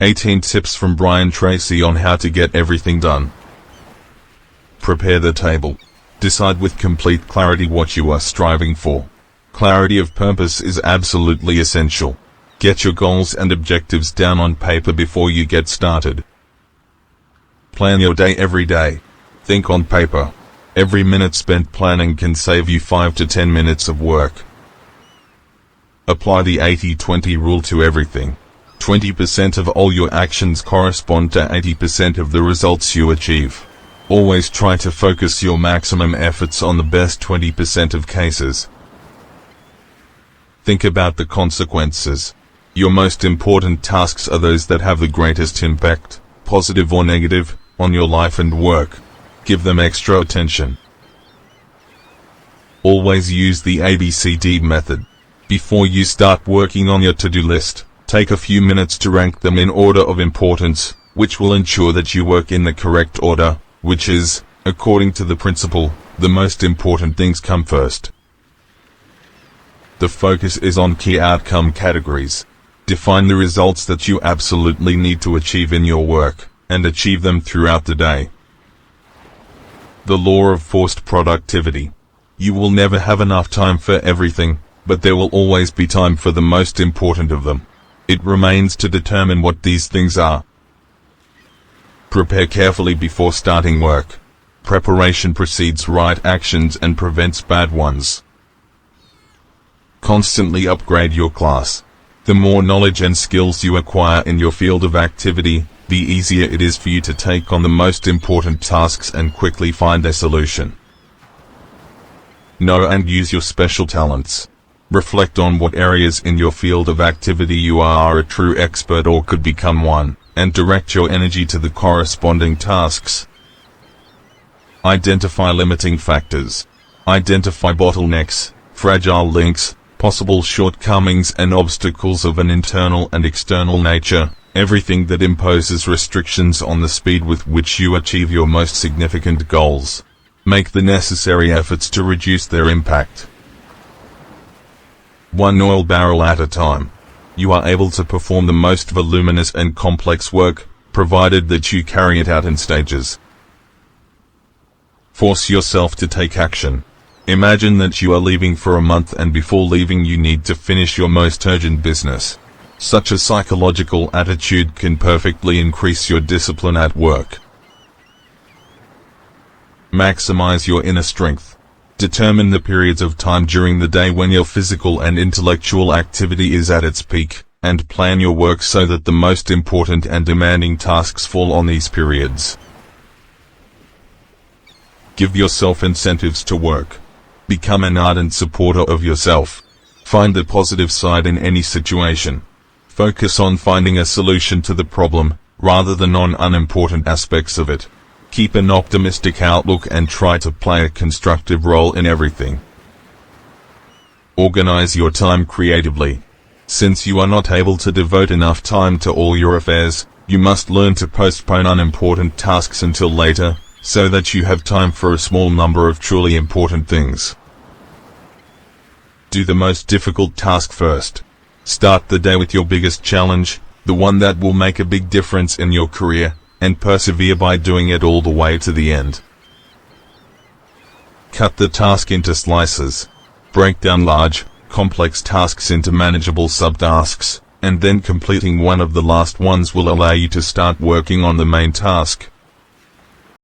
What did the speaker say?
18 tips from Brian Tracy on how to get everything done. Prepare the table. Decide with complete clarity what you are striving for. Clarity of purpose is absolutely essential. Get your goals and objectives down on paper before you get started. Plan your day every day. Think on paper. Every minute spent planning can save you 5 to 10 minutes of work. Apply the 80-20 rule to everything. 20% of all your actions correspond to 80% of the results you achieve. Always try to focus your maximum efforts on the best 20% of cases. Think about the consequences. Your most important tasks are those that have the greatest impact, positive or negative, on your life and work. Give them extra attention. Always use the ABCD method. Before you start working on your to-do list, take a few minutes to rank them in order of importance, which will ensure that you work in the correct order, which is, according to the principle, the most important things come first. The focus is on key outcome categories. Define the results that you absolutely need to achieve in your work, and achieve them throughout the day. The law of forced productivity. You will never have enough time for everything, but there will always be time for the most important of them. It remains to determine what these things are. Prepare carefully before starting work. Preparation precedes right actions and prevents bad ones. Constantly upgrade your class. The more knowledge and skills you acquire in your field of activity, the easier it is for you to take on the most important tasks and quickly find a solution. Know and use your special talents. Reflect on what areas in your field of activity you are a true expert or could become one, and direct your energy to the corresponding tasks. Identify limiting factors. Identify bottlenecks, fragile links, possible shortcomings and obstacles of an internal and external nature, everything that imposes restrictions on the speed with which you achieve your most significant goals. Make the necessary efforts to reduce their impact. One oil barrel at a time. You are able to perform the most voluminous and complex work, provided that you carry it out in stages. Force yourself to take action. Imagine that you are leaving for a month and before leaving you need to finish your most urgent business. Such a psychological attitude can perfectly increase your discipline at work. Maximize your inner strength. Determine the periods of time during the day when your physical and intellectual activity is at its peak, and plan your work so that the most important and demanding tasks fall on these periods. Give yourself incentives to work. Become an ardent supporter of yourself. Find the positive side in any situation. Focus on finding a solution to the problem, rather than on unimportant aspects of it. Keep an optimistic outlook and try to play a constructive role in everything. Organize your time creatively. Since you are not able to devote enough time to all your affairs, you must learn to postpone unimportant tasks until later, so that you have time for a small number of truly important things. Do the most difficult task first. Start the day with your biggest challenge, the one that will make a big difference in your career, and persevere by doing it all the way to the end. Cut the task into slices. Break down large, complex tasks into manageable subtasks, and then completing one of the last ones will allow you to start working on the main task.